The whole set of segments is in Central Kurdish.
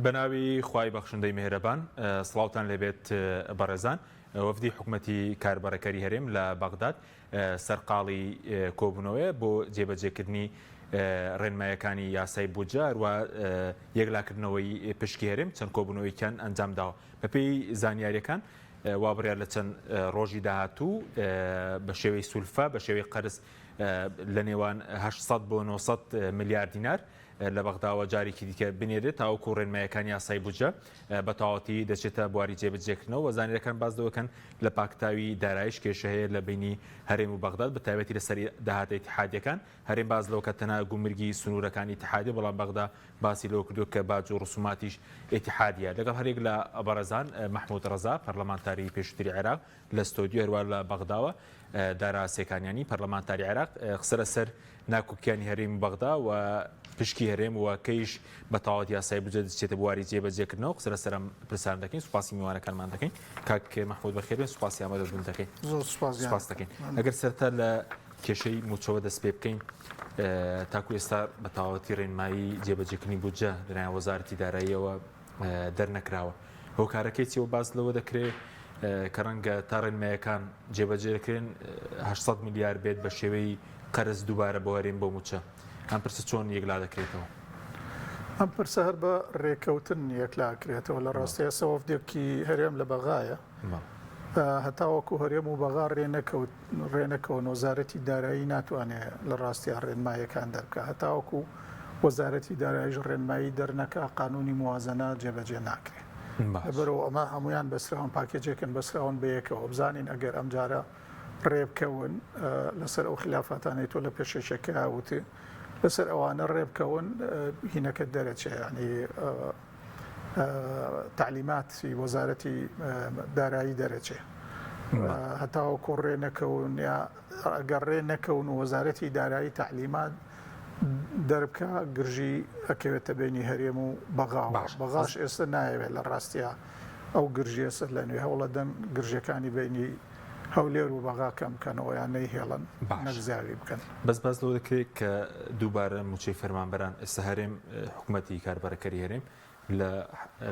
بەناوی خوای بەخشندەی میهرەبان سڵاوتان لێبێت بەڕێزان وەفدی حکوومەتی کاربەرەکەری هەرێم لە بەغداد سەرقاڵی کۆبوونەوەی بۆ جێبەجێکردنی ڕێنمایەکانی یاسای بودجە هەروە یەکلاکردنەوەی پشکی هەرێم چەند کۆبوونەوەیکیان ئەنجام داوە بەپێی زانیاریەکان وابڕیار لە چەند ڕۆژی داهاتوو بە شێوەی سولفە بە شێوەی قەرز لە نێوان 800 بۆ 900 میلیارد دینار لە بەغداوە جارێکی دیکە بنێرێت تاوەکو ڕێنمایەکانی یاسای بودجە بە تەواوەتی دەچێتە بواری جێبەجێکردنەوە و زانیەکان باز دەوەکەن لە پاکتاوی دارایش کێشە هەیە لە بینی هەرێم و بەغداد بە تایبەتی لەسەری داهاتە ئیتیحادیەکان هەرێم باز لەوە کە تەنها گومرگی سنوورەکانی ئیتیحادیە بەڵام بەغدا باسی لەوە کردو کە باج و ڕسوماتیش ئیتیحادیە لەگەڵ هەرێک لە بەڕێزان محمود ڕەزا پەرلەمانتاری پێشووتری عێراق لە ستۆدیۆ هەروە لە بەغداوە دارا سێکانیانی پەرلەمانتاری عێراق قسە لەسەر ناکۆکیانی هەرێم و بەغدا و پشکی هەرێم و کەیش بە تەواوەتی یاسای بودجە دەچێتە بواری جێبەجێکردنەوە قسە لەسەر پرسان دەکەین سوپاسی میوانەکانمان دەکەین کاک محمود بەخێر سوپاسی ئامادەبوون دەکەین زۆر سوپاس دەکەین ئەگەر سەرتا لە کێشەی موچەوە دەست پێ بکەین تاکو ئێستا بە تەواوەتی ڕێنمایی جێبەجێکردنی بودجە لەلایەن وەزارەتی داراییەوە دەرنەکراوە هۆکارەکەی چیەوە باز لەوە دەکرێت کە ڕەنگە تا ڕێنمایەکان جێبەجێ دەکرێن 800 میلیارد بێت بە شێوەی قەرز دووبارە بۆ هەرێم بۆ موچە ئەم پرسە چۆن یەکلا دەکرێتەوە ئەم پرسە هەر بە ڕێکەوتن یەکلاکرێتەوە لە ڕاستیە سەوەفدێکی هەرێم لە بەغایە هەتاوەکو هەرێم و بەغا ڕێنەکەون وەزارەتی دارایی ناتوانێت لە ڕاستیە ڕێنمایەکان دەرکە هەتاوەکو وەزارەتی داراییش ڕێنمایی دەرنەکە قانونی موازنە جێبەجێ ناکرێت بەرەوە ئەمە هەمویان بەسراون پاکێجێکن بەسراون بەیەکەوە بزانین ئەگەر ئەم جارە ڕێبکەون لەسەر ئەو خلافاتانەی تۆ لە پێشەشەکە وتێ لەسەر ئەوانە ڕێبکەون هینەکە دەرەچێ ینی تعلیماتی وەزارەتی دارایی دەرەچێ هەتاوەکو ڕێ نەکەون یا ئەگەر ڕێ نەکەون و وەزارەتی دارایی تعلیمات دەربکە گرژی ئەکەوێتە بینی هەرێم و بەغاش ئێستا نایەوێت لە ڕاستیە ئەو گرژی ئێستا لە نوێ هەوڵە دەن گرژەکانی بینی هەولێر و بەغاکەم بکەنەوە یان نەیهێڵن نەگزاوی بکەن باز لەوە دەکرێت کە دووبارە موچەی فەرمانبەران ئێستا هەرێم حکوومەتی کاربەرەکەری هەرێم لە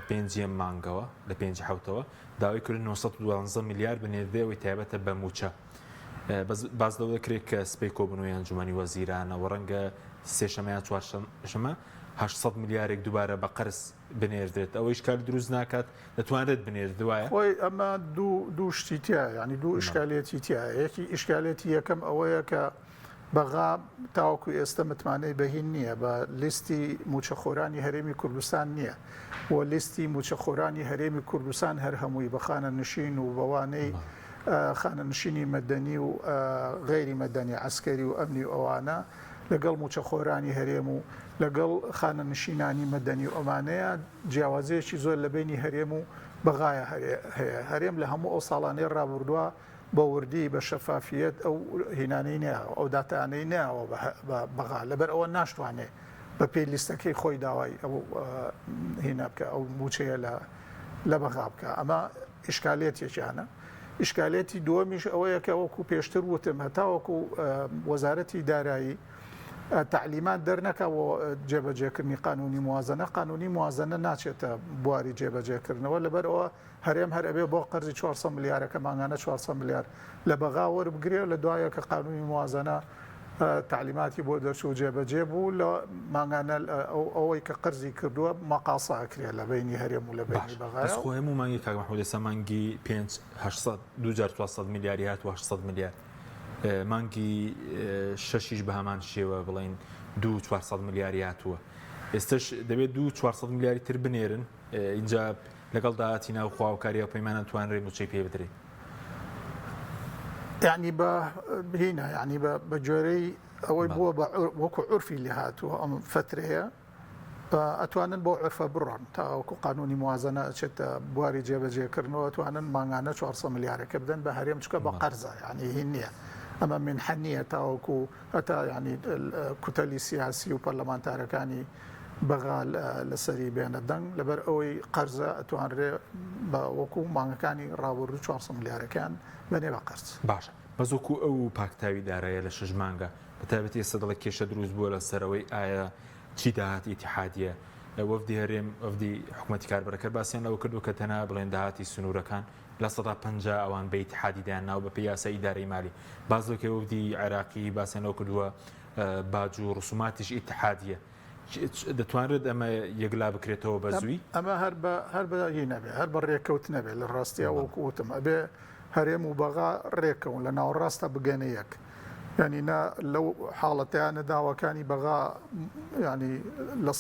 پێنجیەم مانگەوە لە پێنج حوتەوە داوای کرد 912 میلیارد بنێردەوەی تایبەتە بە موچە باز لەوە دەکرێت کە سپەی کۆبوونەوەی ئەنجومەنی وەزیرانەوە ڕەنگە سێشەمە چوارشەمە 800 میلیارێک دووبارە بە قەرز بنێردرێت ئەوەی شکال دروست ناکات دەتوانێت بنێرد وایە خۆی ئەمە دوو شتی تایە ینی دوو ئیشکالێتی تایە یەکی ئیشکالێتی یەکەم ئەوەیە کە بەغا تاوەکو ئێستا متمانەی بەهین نییە بە لیستی موچەخۆرانی هەرێمی کوردستان نییە و لیستی موچەخۆرانی هەرێمی کوردستان هەر هەمووی بە خانە نشین و بەوانەی خانە نشینی مەدەنی و غێری مەدەنی عسکەری و ئەمنی و ئەوانە لەگەڵ موچەخۆرانی هەرێم و لەگەڵ خانە نشینانی مەدەنی و ئەمانەیە جیاوازەیەکی زۆر لە بینی هەرێم و بەغایە هەیە هەرێم لە هەموو ئەو ساڵانەی ڕابردووە بە وردی بە شەفافیت ئەو هینانەی نایەوە ئەو داتانەی نایەوە بەغا لەبەر ئەوە ناشتوانێت بە پێی لیستەکەی خۆی داوای ئەو هینە بکە ئەو موچەیە لە بەغا بکە ئەمە ئیشکالێتێکیانە ئیشکالێتی دووەمیش ئەوەیە کە وەکو پێشتر وتم هەتاوەکو وەزارەتی دارایی تعلیمات دەرنەکەەوە جێبەجێکردنی قانونی موازنە ناچێتە بواری جێبەجێکردنەوە لەبەرەوە هەرێم هەرەبێ بۆ قەرزی 400 میلیارەکە ماگانە 400 میلیارد لە بەغا وەربگرێ لە دوایە کە قانونی موازنە تعلیماتی بۆ دەرچوو جێبەجێ بوو لە ماگانە ئەوەی کە قەرزی کردووە مەقاسە ئەکرێت لە بینی هەرێم و لە بینی بەغا خۆ هەموو مانگی کاک محمود ئێستا مانگی 400 میلیاری هات و 800 میلیارد مانگی شەشیش بە هەمان شێوە بڵین 400 میلیاری هاتووە ئێستش دەبێت 400 میلیاری تر بنێرن اینجا لەگەڵ داهاتی ناو خواوەکاری و پەیمانە توانرێت موچەی پێ بدرێت یعنی بهینە ینی بە جۆرەی ئەوەی بووە وەکو عورفی لێ هاتووە ئەم فترەیە ئەتوانن بۆ عرفە بڕۆن تاوەکو قانونی موازنە ئەچێتە بواری جێبەجێکردنەوە ئەتوانن ماگانە 400 میلیارەکە بدەن بە هەرێم چکە بە قەرزە ینی هین نییە ئەمە من حەنیە تاوەکو هەتا ینی کوتەلی سیاسی و پەرلەمانتارەکانی بەغا لەسەری بێنە دەنگ لەبەر ئەوەی قەرزە ئەتوانرێ بە وەکو مانگەکانی ڕابردوو 400 میلیارەکان بەنێ بە قەرز باشە بەزۆکو ئەو پاکتاوی دارایە لە 6 مانگە بەتابەتی ئێستا دەڵێت کێشە دروست بووە لە سەرەوەی ئایا چی داهات ئیتیحادیە وەفدی هەرێم وەفدی حکوومەتی کاربەرەکە باسییان لەوە کردو کە تەنها بڵێن داهاتی سنوورەکان لە 150 ئەوان بە ئیتحادیدایان ناو بە پیاسە ئیدارەی مالی بازۆکە وەفدی عێراقی باسییان لەوە کردووە باج و ڕسوماتیش ئیتحادیە دەتوانرێت ئەمە یەکلا بکرێتەوە بە زووی ئەمە هەر بەهی نەبێ هەر بە ڕێککەوت نەبێت لە ڕاستیە وەکوتم ئەبێ هەرێم و بەغا ڕێکەون لە ناوەڕاستە بگەنە یەک ینی لەو حاڵەتیانە داواکانی بەغا ینی لە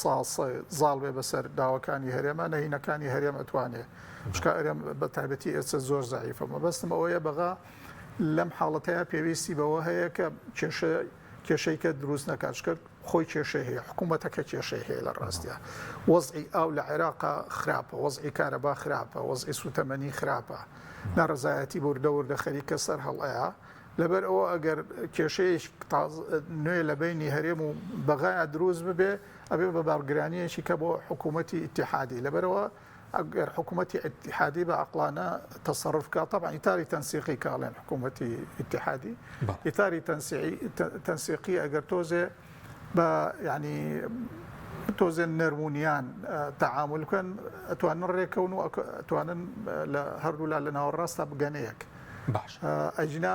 زاڵ بێ بەسەر داواکانی هەرێمە نەهینەکانی هەرێم ئەتوانێت شکا ئەرێم بە تایبەتی ئێستا زۆر زعیفەمە بەستم ئەوەیە بەغا لەم حاڵەتەیە پێویستی بەوە هەیە کە کێشەیکە دروست نەکات کرد خۆی کێشەی هەیە حکوومەتەکە کێشەی هەیە لە ڕاستیە وەزعی ئاو لە عێراقا خراپە وەزعی کارەبا خراپە وەزعی سوتەمەنی خراپە ناڕزایەتی بوردە خەریکە سەر هەڵەیە لەبەر ئەوە ئەگەر کێشەیەش نوێ لە بینی هەرێم و بەغایە دروست ببێ ئەبێ بە باڵگرانیەکی کە بۆ حکوومەتی ئیتیحادی لەبەرەوە ئەگەر حکوومەتی ئیتیحادی بە عقلانە تەسەڕف کات طبعا ئیتاری تەنسیقی کاڵێن حکوومەتی ئیتیحادی ئیتاری تەنسیقی ئەگەر تۆزێ بە ینی تۆزێ نەرمونیان تەعامل بکەن ئەتوانن ڕێکەون و ئەتوانن لە هەردوولا لە ناوەڕاستە بگەنەیەک باش ئەجنا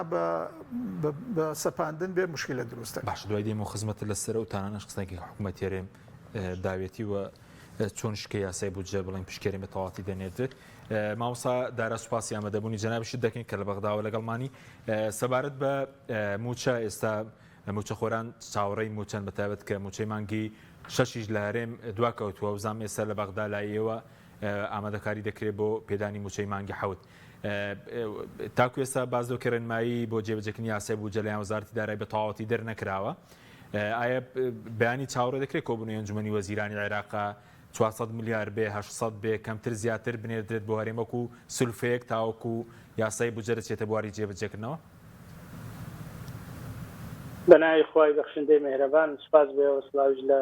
بە سەپاندن بێ مشکلە دروستە باش دوای دێمە خزمەتە لەسەر و تانانەش قسەی حکوومەتی هەرێم داوێتی وە چۆن شکە یاسای بودجە بڵین پشکێری بەتەواتی دەنێتێت ماوەسا دارا سوپاسی ئامادەبوونی جەنابشت دەکەین کە لە بەغداوە لەگەڵمانی سەبارەت بە موچە ئێستا موچە خۆران چاوەڕێی موچەن بەتابەت کە موچەی مانگی شەشیش لە هەرێم دواکەوتووە و زام ئێستا لە بەغدا لایەوە ئامادەکاری دەکرێت بۆ پێدانی موچەی مانگی حەوت تاکو ئێستا باز دۆکە ڕێنمایی بۆ جێبەجێکردنی یاسای بودجە لە وەزارەتی دارایی بە تەواوەتی دەرنەکراوە ئایا بەیانی چاوەڕێ دەکرێت کۆبوونەوەی ئەنجومەنی وەزیرانی عێراقا 400 میلیارد بێ 800 بێ کەمتر زیاتر بنێردرێت بۆ هەرێمەکو سولفەیەک تاوەکو یاسای بودجە دەچێتە بواری جێبەجێکردنەوە بەناوی خۆی بەخشندەی مێهرەبان سوپاس بێ وەسڵاویش لە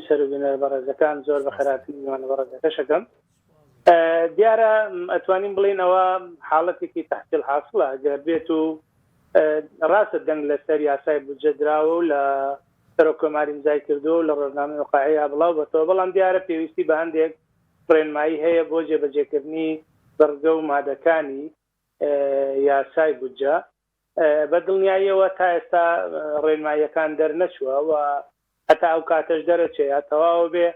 سەر و بینەر بەڕێزەکان زۆر بە خێراتی میوانە بەڕێزەکەشەکەم دیارە ئەتوانین بڵین ئەوە حاڵەتێکی تەحصیل حاصلە ئەگەر بێت و ڕاستە دەنگ لەسەر یاسای بودجە دراوە و لە سەرۆک کۆماری امزای کردو لە ڕۆژنامەی وقاعەیە بڵاو بەتەوە بەڵام دیارە پێویستی بە هەندێک ڕێنمایی هەیە بۆ جێبەجێکردنی بەرگە و مادەکانی یاسای بودجە بە دڵنیاییەوە تا ئێستا ڕێنماییەکان دەرنەچووە و هەتا ئەو کاتەش دەرەچێت یا تەواو بێ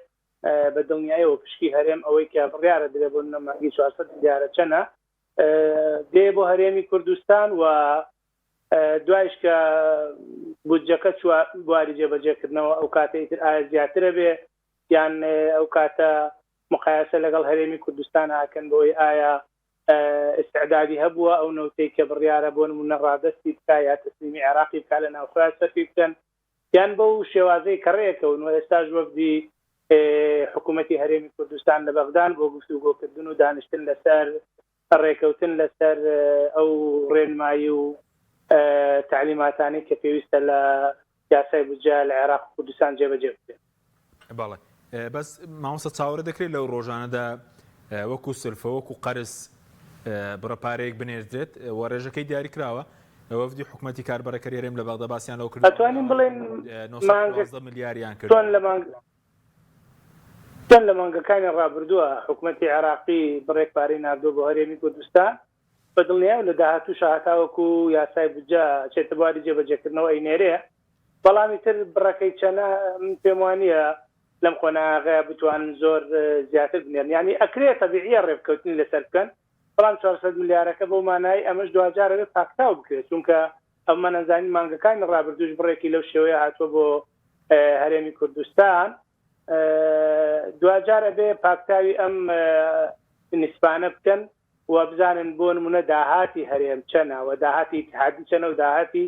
بە دڵنیاییەوە پشکی هەرێم ئەوەی کە بڕیارە درێ بۆ نەماگی 400 دیارە چەنە دێ بۆ هەرێمی کوردستان و دوایش کە بودجەکە بواری جێبەجێکردنەوە ئەو کاتەی تر ئایا زیاترە بێ یان ئەو کاتە مقایسە لەگەڵ هەرێمی کوردستان هاکەن بۆی ئایا استعدادی هەبووە ئەو نەوتەی کە بڕیارە بۆ نمونە ڕادەستی بکە یا تەسلیمی عێراقی بکە لە ناوخۆیان سەرفی بکەن یان بەو شێوازەی کەڕەیەکەون و ئێستاش وەفدی حکوومەتی هەرێمی کوردستان لە بەغدان بۆ گفتوگۆکردن و دانیشتن لەسەر ڕێکەوتن لەسەر ئەو ڕێنمایی و تعلیماتانی کە پێویستە لە یاسای بودجە لە عێراق و کوردستان جێبەجێ بکرێت. باڵێ بەس مامۆستا چاوەڕێ دەکرێت لەو ڕۆژانەدا وەکو سلفە وەکو قەرز بڕەپارەیەک بنێردرێت و ڕێژەکەی دیاری کراوە وەفدی حکوومەتی کاربەرەکەی هەرێم لە بەغدا باسییان لەو کرد ئەتوانین بڵێن 9 میلیاریان کرد چەند لە مانگەکانی ڕابردووە حکوومەتی عێراقی بڕێکپارەی ناردووە بۆ هەرێمی کوردستان بە دڵنیایە لە داهاتوو شاهتاوەکو یاسای بودجە چێتە بواری جێبەجێکردنەوە ئەینێرێ بەڵامی تر بڕەکەی چەنە پێم وانییە لەم خۆناغەیە بتوانن زۆر زیاتر بنێن ینی ئەکرێت تەبیعیە ڕێبکەوتنی لەسەر بکەن بەڵام 400 میلیارەکە بۆ مانای ئەمەش دوجارەوێت پاکتاو بکرێت چونکە ئەمە نەزانی مانگەکانی ڕابردووش بڕێکی لەو شێوەیە هاتووە بۆ هەرێمی کوردستان دوجارە بێ پاکتاوی ئەم نیسبانە بکەن و بزانن بۆ نمونە داهاتی هەرێم چەنە و داهاتی ئیتحادی چەنە و داهاتی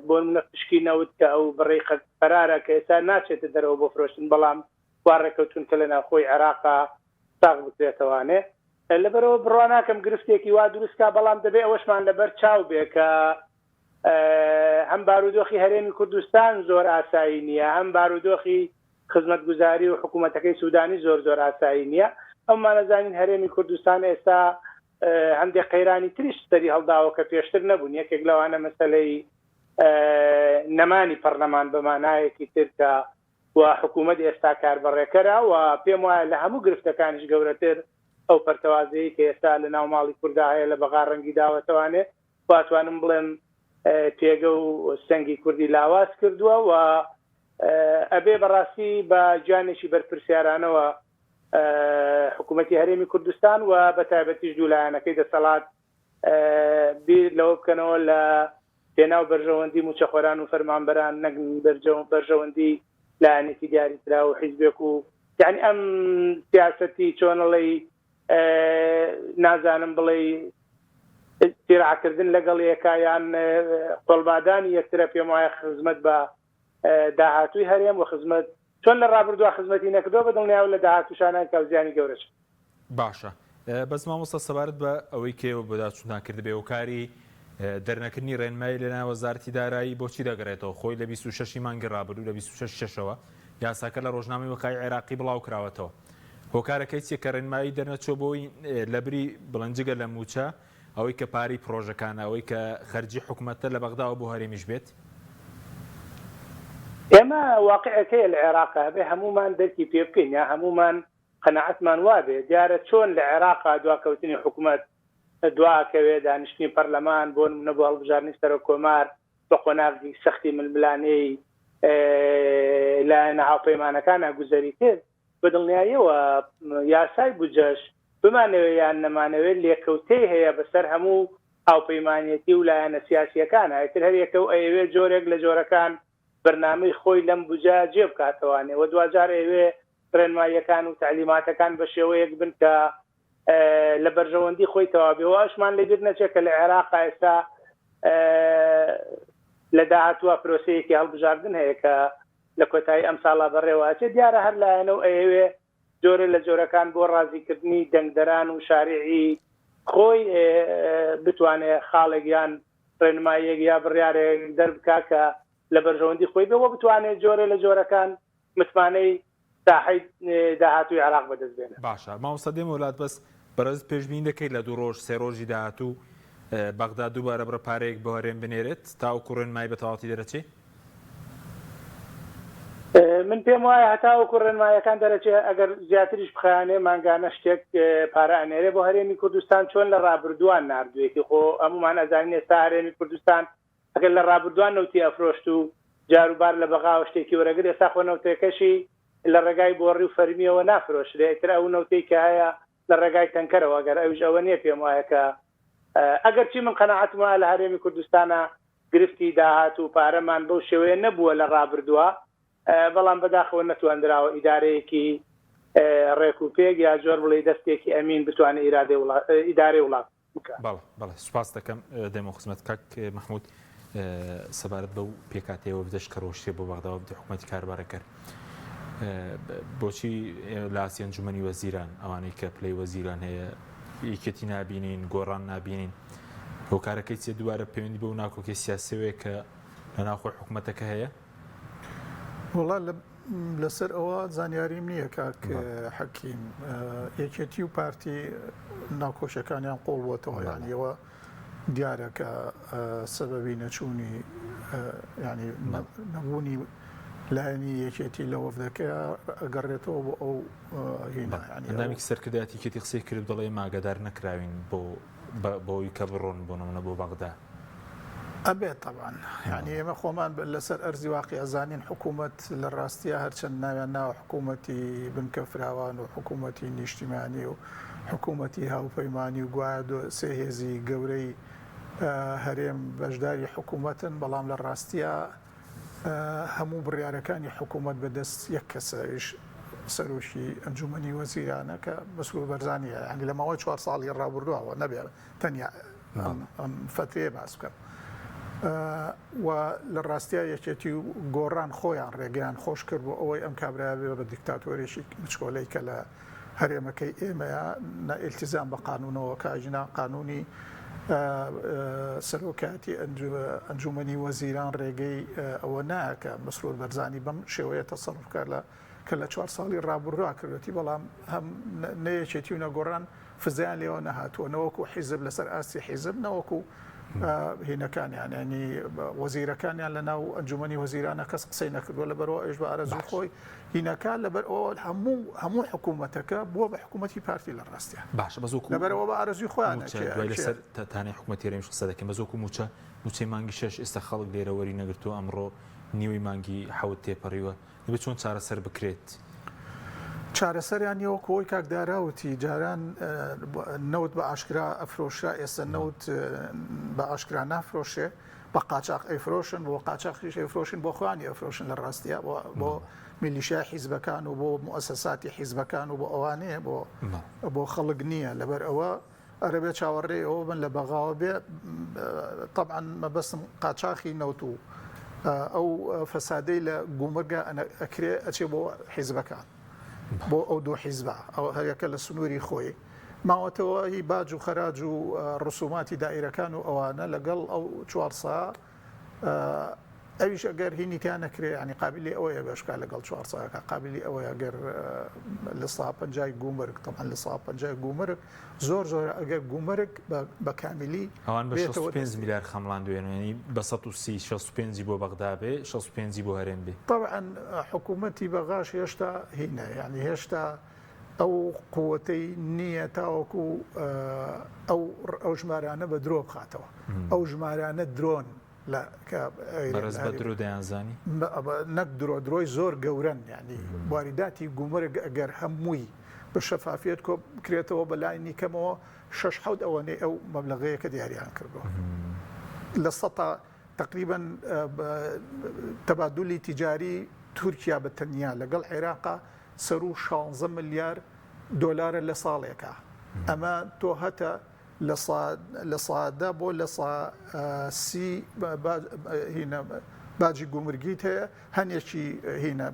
بۆ نمونە پشکی نەوت کە ئەو بڕێی قەرارە کە ئێستا ناچێتە دەرەوە بۆ فرۆشتن بەڵام وا ڕێکەوتون کە لە ناوخۆی عێراقا ساغ بکرێتەوانێ لەبەرەوە بڕوا ناکەم گرفتێکی وا دروستکە بەڵام دەبێ ئەوەشمان لەبەر چاو بێ کە هەم بارودۆخی هەرێمی کوردستان زۆر ئاسایی نییە هەم بارودۆخی خزمەتگوزاری و حکوومەتەکەی سوودانی زۆر ئاسایی نییە ئەمما نەزانین هەرێمی کوردستان ئێستا هەندێک قەیرانی تریش سەری هەڵداوە کە پێشتر نەبوون یەکێک لەوانە مەسەلەی نەمانی پەرلەمان بە مانایەکی تر کە و حکوومەت ئێستا کاربڕێکەرە و پێم وایە لە هەموو گرفتەکانیش گەورەتر ئەو پەرتەوازەیە کە ئێستا لە ناو ماڵی کووردا هەیە لە بەغا ڕەنگی داوەتەوانێت واتوانم بڵێم پێگە و سەنگی کوردی لاواز کردووە و ئەبێ بەڕاستی بە گیانێکی بەرپرسیارانەوە حکوومەتی هەرێمی کوردستان و بە تایبەتیش دوولایەنەکەی دەسەڵات بیر لەوە بکەنەوە لە پێناو بەرژەوەندی موچەخۆران و فەرمانبەران نەک بەرژەوەندی لایەنێکی دیاریکرا و حیزبێک و یعنی ئەم سیاسەتی چۆنەڵی نازانم بڵێ تیراکردن لەگەڵ یەکایان قۆڵبادانی یەکترە پێم وایە خزمەت بە داهاتووی هەرێم و خزمەت چۆن لە ڕابردووە خزمەتی نەکردەوە بەدڵنیاو لە داهاتووشانان کەوزیانی گەورەش. باشە بەس مامۆستا سەبارەت بە ئەوەی کێوە بەداچوونان کرد بێ و کاری دەرنەکردنی ڕێنمایی لەناو وەزارەتی دارایی بۆچی دەگرێتەوە خۆی لە 26 مانگی ڕابردوو لە 26ەوە یاساکە لە ڕۆژنامەی وەقای عێراقی بڵاو کراوەتەوە هۆکارەکەی چیە کە ڕێنمایی دەرنەچۆ بۆی لەبری بڵنجگە لە موچە ئەوەی کە پاری پرۆژەکان ئەوەی کە خەرجی حکوومەتە لە بەغداوە بۆ هەرێمیش بێت ئێمە واقعەکەی لە عێراقا بێ هەمومان دەرکی پێ بکەین یا هەمومان قەنەعەتمان وابێ دیارە چۆن لە عێراقا دواکەوتنی حکوومەت دواکەوێ دانیشتنی پەرلەمان بۆ نمونە بۆ هەڵبژاردننی سەر کۆمار بە قۆناغی سەختی ململانەی لایەنە هاوپەیمانەکانە گوزەری کرد بەدڵنیاییەوە یاسای بودجەش بمانەوێ یان نەمانەوێت لێکەوتەی هەیە بەسەر هەموو هاوپەیمانەتی و لایەنە سیاسیەکانە ئەتر هەریەکە و ئەوێ جۆرێک لە جۆرەکان بەرنامەی خۆی لەم بودجە جێ بکاتەوانێ و دوجار ئەوێ ڕێنماییەکان و تعلیماتەکان بە شێوەیەک بن کە لە بەرژەوەندی خۆی تەواوبێەوە ئەشمان لەبیر نەچێت کە لە عێراقا ئێستا لە داهاتووە پرۆسەیەکی هەڵبژاردن هەیە کە لە کۆتایی ئەم ساڵا بەڕێوەچێت دیارە هەر لایەنە و ئەوێ جۆرە لە جۆرەکان بۆ ڕازیکردنی دەنگدەران و شارعی خۆی بتوانێت خاڵێکیان ڕێنماییەک یا بڕیارێک دەربکا کە لە بەرژەوەندی خۆی بێەوە بتوانێت جۆرە لە جۆرەکان متمانەی ساحەی داهاتووی عێراق بەدەستبێنێت. باشە مامۆستا دێمە وڵات بەس بەڕێز پێشبینی دەکەیت لە دوو ڕۆژ سێ ڕۆژی داهاتوو بەغدا دووبارە بڕە پارەیەک بۆ هەرێم بنێرێت تاوەکو ڕێنمایی بە تەواوەتی دەرەچێت؟ من پێم وایە هەتاوەکو ڕێنماییەکان دەرەچێت ئەگەر زیاتریش بخایانێ مانگانە شتێک پارە ئەنێرێ بۆ هەرێمی کوردستان چۆن لە ڕابردووان نردوویەکی خۆ هەمومان ئەزانین ئێستا هەرێمی کوردستان ئەگەر لە ڕابردووان نەوتی ئەفرۆشت و جاروبار لە بەغاوە شتێکی وەرەگر ئێستا خۆ نەوتەکەشی لە ڕێگای بۆڕی و فەرمیەوە نافرۆشرێ ئیتر ئەو نەوتەی کە هەیە لە ڕێگای تەنکەرەوە ئەگەر ئەوش ئەوە نییە پێم وایە کە ئەگەر چی من قەنەعەتم لە هەرێمی کوردستانە گرفتی داهات و پارەمان بەو شێوەیە نەبووە لە ڕابردووە بەڵام بەداخەوە نەتوانراوە ئیدارەیەکی ڕێک و پێک یا جۆر بڵێ دەستێکی ئەمین بتوانێت ئیدارەی وڵات بکات. بەڵێ سوپاس دەکەم دەمە خزمەت کاک مەحموود سەبارەت بەو پێکاتەوە بدەشت کە ڕۆشتێ بۆ بەغداوە بدە حکوومەتی کاربارەکە بۆچی لە ئاسیە ئەنجومەنی وەزیران ئەوانەی کە پلەی وەزیران هەیە یەکێتی نابینین گۆڕان نابینین هۆکارەکەی چێ دووارە پەیوەندی بە و ناکۆکەی سیاسەوەیە کە لە ناوخۆی حکوومەتەکە هەیە؟ وڵا لەسەر ئەوە زانیاریم نییە کاک حەکیم یەکێتی و پارتی ناوکۆشەکانیان قۆڵ بووەتەوە یانیەوە دیارە کە سەبەبی نەچوونی ینی نەبوونی لایەنی یەکێتی لە وەفدەکە ئەگەڕێتەوە بۆ ئەو هێناەندامێکی سەرکردایەتی کێتی قسەی کرد دەڵێ ماگەدار نەکراوین بۆی کە بڕۆن بۆ نمونە بۆ بەغدا ئەبێت طبعاً یعنی ئێمە خۆمان لەسەر ئەرزی واقعی ئەزانین حکوومەت لە ڕاستیە هەرچەند ناویان ناوە حکوومەتی بنکە فراوان و حکوومەتی نیشتیمانی و حکوومەتی هاوپەیمانی و گوایە سێ هێزی گەورەی هەرێم بەشداری حکوومەتن بەڵام لە ڕاستیە هەموو بڕیارەکانی حکوومەت بەدەست یەک کەسەش سەرۆشی ئەنجومەنی وەزیرانە کە مەسئول بەرزانیە ینی لە ماوەی 4 ساڵی ڕابردووەوە نەبێت تەنیا ئەم فترێ باس بکەم و لە ڕاستیە یەکێتی و گۆڕان خۆیان ڕێگەیان خۆش کرد بۆ ئەوەی ئەم کابرایا بێ بە دیکتاتۆرێکی مچکۆلەی کە لە هەرێمەکەی ئێمەیە نائیلتیزام بە قانونەوە کاژنا قانونی سەرۆکاتی ئەنجومەنی وەزیران ڕێگەی ئەوە نایەکە مەسرور بەرزانی بەم شێوەیە تەسەڕوفکە کە لە 4 ساڵی ڕابردووا کردوەتی بەڵام هەم نەیەکێتی و نەگۆڕان فزیان لێەوە نەهاتووە نەوەکو حیزب لەسەر ئاستی حیزب نەوەکو هینەکانیان ینی وەزیرەکانیان لە ناو ئەنجومەنی وەزیرانە کەس قسەی نەکردووە لەبەرەوە ئێش بە ئارەزوو خۆی هینەکان لەبەر ئەوە هەموو حکوومەتەکە بووە بە حکوومەتی پارتی لە ڕاستیە باش بەزۆک لەبەرەوە بە ئارەزوی خۆیان لەسەر تانەی حکوومەتی هەرێمی قسە دەکەم بەزۆک موچەی مانگی 6 ئێستا خەڵک لێرە وەری نەگرتووە ئەمڕۆ نیوەی مانگی حەوت تێپەڕیوە دەبێت چۆن چارەسەر بکرێت چارەسەریان یەوە کۆی کاکداراوتی جاران نەوت بە ئاشکرا ئەفرۆشرا ئێستا نەوت بە ئاشکرا نافرۆشێ بە قاچاق ئەیفرۆشن بۆ قاچاقیش ئەیفرۆشن بۆ خوانی ئەفرۆشن لە ڕاستیە بۆ میلیشای حیزبەکان و بۆ مؤسساتی حیزبەکان و بۆ ئەوانەیە بۆ خەڵک نییە لەبەر ئەوە ئەرەبێ چاوەڕێ ئەوە بن لە بەغاوە بێ طبعا مەبەستم قاچاقی نەوت و ئەو فەسادەی لە گومرگە ئەکرێ ئەچێ بۆ حیزبەکان بۆ ئەو دوو حیزبە ئەو هەرەکە لە سنووری خۆی ماوەتەوە هی باج و خەراج و ڕسوماتی دائیرەکان و ئەوانە لەگەڵ ئەو چوارسا ئەویش ئەگەر هینیتیان نەکرێ ینی قابلی ئەوەیە بەشکا لەگەڵ چوارساکە قابلی ئەوەیە ئەگەر لە سا پەنجای گومرگ تەمان لە سا پەنجای گومرگ زۆر ئەگەر گومرگ بە کامیلی ئەوان بە 65 میلیارد خەمڵان دوێنێنی بە 135 بۆ بەغدا بێ 65 بۆ هەرێم بێ طبعا حکوومەتی بەغاش هێشتا هینە ینی هێشتا ئەو قووەتەی نییە تاوەکو ئەو ژمارانە بە درۆ بخاتەوە ئەو ژمارانە درۆن بەرز بە درۆ دەیانزانی نەک درۆی زۆر گەورن ینی واریداتی گومرگ ئەگەر هەمووی بە شەفافیت کۆ بکرێتەوە بە لای نیکەمەوە 6 ئەوەنەی ئەو مەبلەغەیەکە دیاریان کردووە لە سەتا تقریبا تەبادولی تیجاری تورکیا بە تەنیا لەگەڵ عێراقا سەر و 16 ملیار دۆلارە لە ساڵێکە ئەمە تۆ هەتە لە سادا بۆ لە سی باجی گومرگیت هەیە هەنێکی هینە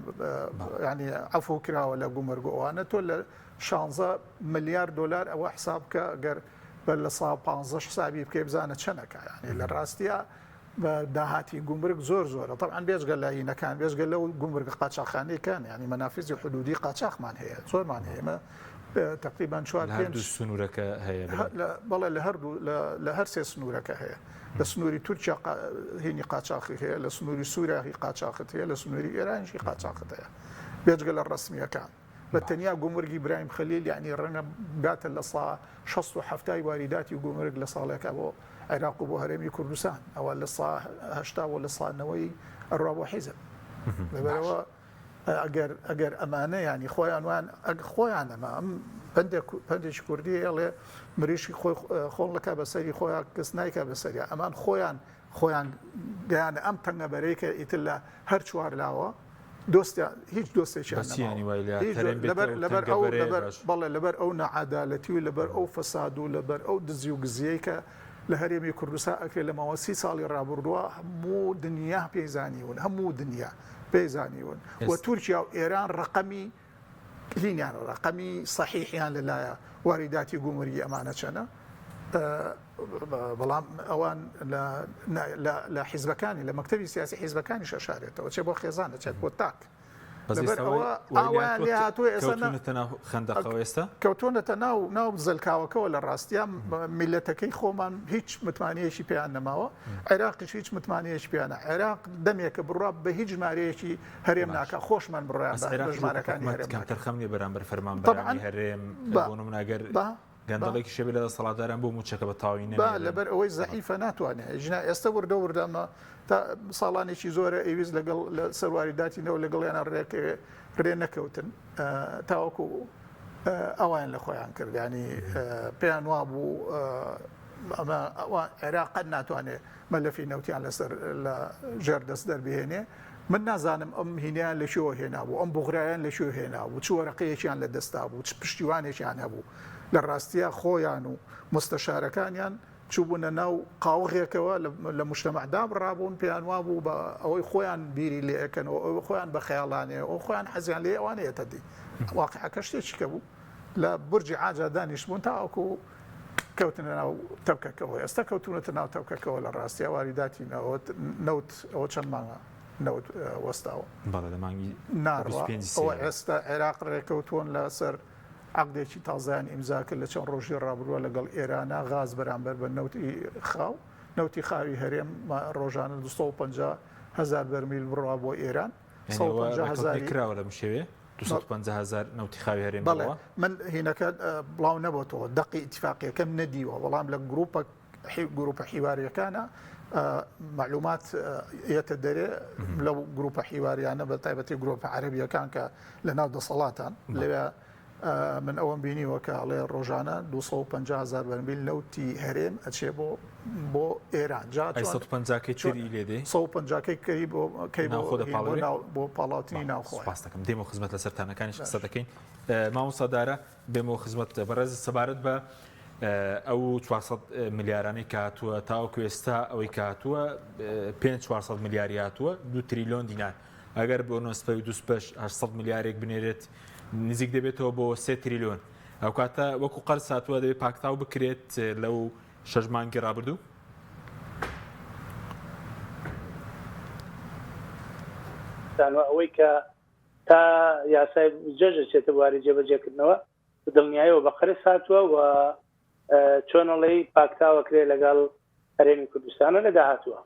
ینی عەفو کراوە لە گومرگەوانە تۆ لە 16 ملیار دۆلار ئەوە حساب کە ئەگەر بە لە 15 حسابی بکەی بزانە چەنەکە ینی لە ڕاستیە بە داهاتی گومرگ زۆرە طبعا بێژگە لە هینەکان بێژگە لەو گومرگە قاچاقخانەیەکان ینی مەنافیزی حدودی قاچاقمان هەیە زۆرمان هەیە تقریبا 4 سنوورەکە هەیە بەڵێ لە هەر سێ سنوورەکە هەیە لە سنووری تورکیا هینی قاچاقی هەیە لە سنووری سووریا قاچاقت هەیە لە سنووری ئێرانیشی قاچاقت هەیە بێجگە لە ڕسمیەکان بە تەنیا گومرگی برایم خەلیل یعنی ڕەنگە باتە لە 67 واریداتی گومرگ لە ساڵێکە بۆ عێراق و بۆ هەرێمی کوردستان ئەوە لە 80 و لە سانەوەی ئەڕوا بۆ حیزب لەبەرەوە ئەگەر ئەمانە ینی خۆیان ئەمە ئەم پندێکی کوردی ئەڵێ مریشی خۆڵەکە بەسەری خۆیان کەس نایکە بەسەریە ئەمان خۆیان گەیانە ئەم تەنگەبەرەیەکە ئیتر لە هەر چوار لاوە هیچ دۆستێکیان لەبەر ئەو نەعادالەتی و لەبەر ئەو فەساد و لەبەر ئەو دزی و گزیەی کە لە هەرێمی کوردستان ئەکرێت لە ماوە 30 ساڵی ڕابردووە هەموو دنیا پێیزانیون هەموو دنیا پێیزانیون و تورکیا و ئێران ڕقەمی لینیان ڕقەمی صحیحیان لەلایە واریداتی گومرگی ئەمانە چەنە بەڵام ئەوان لە حیزبەکانی لە مەکتەبی سیاسی حیزبەکانی شەشارێتەوە چێ بۆ خێزانە چێت بۆ تاک ئەوان لێ هاتووە ئێستا خەندەقەوە ئێستا کەوتۆنەتە ناو زەلکاوەکەەوە لە ڕاستیان میلەتەکەی خۆمان هیچ متمانەیەکی پێیان نەماوە عێراقیش هیچ متمانەیەکی پیانە عێراق دەمێکە بڕاب بە هیچ ژمارەیەکی هەرێم ناکە خۆشمان بڕیان ژمارەکانی تەرخەمی بەرامبەر فەرمانبەرانی هەرێم بۆ نمونەگەر گەندەڵێکی شەبێ لە دەسەڵاتداران بۆ موچەکە بە تاوی لەبەر ئەوەی زەعیفە ناتوانێت ژنا ئێستا وردەمە تا ساڵانێکی زۆرە ئەویست لەگەڵ لە سەرواریداتینەوە لەگەڵیانە ڕێ نەکەوتن تاوەکو ئەوان لە خۆیان کردانی پێیان وا بوو ئەمە عێراق ناتوانێت مەلەفی نەوتیان لەسەر لە ژێر دەست دەربهێنێ من نازانم ئەم هینیان لە شێوە هێنا بوو ئەم بغرایان لە شێو هێنا بوو چ وەرەقەیەکیان لە دەستا بوو چ پشتیوانێکیان هەبوو لە ڕاستیە خۆیان و مستەشارەکانیان چوبوونە ناو قاوغێکەوە لە مجتەمەعدا بڕابوون پێیان وا بوو بە ئەوەی خۆیان بیری لێ ئەکەنەوە ئەو خۆیان بە خەیاڵانەیە ئەو خۆیان حەزیان لێ ئەوانەیەتە دی واقعەکە شتێکیکە بوو لە بورجی عاجا دانیشتبوون تاوەکو کەوتنە ناو تەوکەکەەوە ئێستا کەوتونەتە ناو تەوکەکەەوە لە ڕاستیە واریداتی نەوت ئەوە چەند مانگە نەوت وەستاوە ناڕوە ئەوە ئێستا عێراق ڕێکەوتوون لەسەر عقدێکی تازایان ئیمزا کرد لە چەند ڕۆژی ڕابردووە لەگەڵ ئێرانە غاز بەرامبەر بە نەوتی خاو نەوتی خاوی هەرێم ڕۆژانە 250,000 بەرمیل بڕوا بۆ ئێران کراوە لە شێوێ 250,000 نەوتی خاوی هەرێم بەڵێ من هینەکە بڵاو نەبووەوە دەقی ئیتفاقیەکەم نەدیوە بەڵام لە گروپە حیواریەکانە معلومات یەتە دەرێ لەو گروپە حیواریانە بە تایبەتی گروپە عەرەبیەکان کە لە ناو دەسەڵاتان لەوێ من ئەوەم بینیوە کە ئەڵێ ڕۆژانە 250,000 بەرمیل نەوتی هەرێم ئەچێ بۆ ئێران جا 150 چری لێدەی 150 بۆ پاڵاوتنی ناوخۆ پاس دەکەم دێمە خزمەت لە سەرتانەکانی قسە دەکەین مامۆستادارە بێمەوە خزمەت بەڕێز سەبارەت بە ئەو 400 ملیارانەی کاتووە تاوەکو ئێستا ئەوەی کاتووە 500 ملیاری هاتووە 2 تریلیۆن دینار ئەگەر بۆ 800 ملیارێک بنێرێت نزیک دەبێتەوە بۆ 3 تریلیۆن ئەو کاتە وەکو قەرز هاتووە دەبێت پاکتاو بکرێت لەو 6 مانگی ڕابردوو ئەوەی کە تا یاسای جەژە چێتە بواری جێبەجێکردنەوە دڵنیایەوە بە قەرز هاتووە و چۆنەڵی پاکتاوەکرێ لەگەڵ هەرێمی کوردستانە لەدا هاتووە.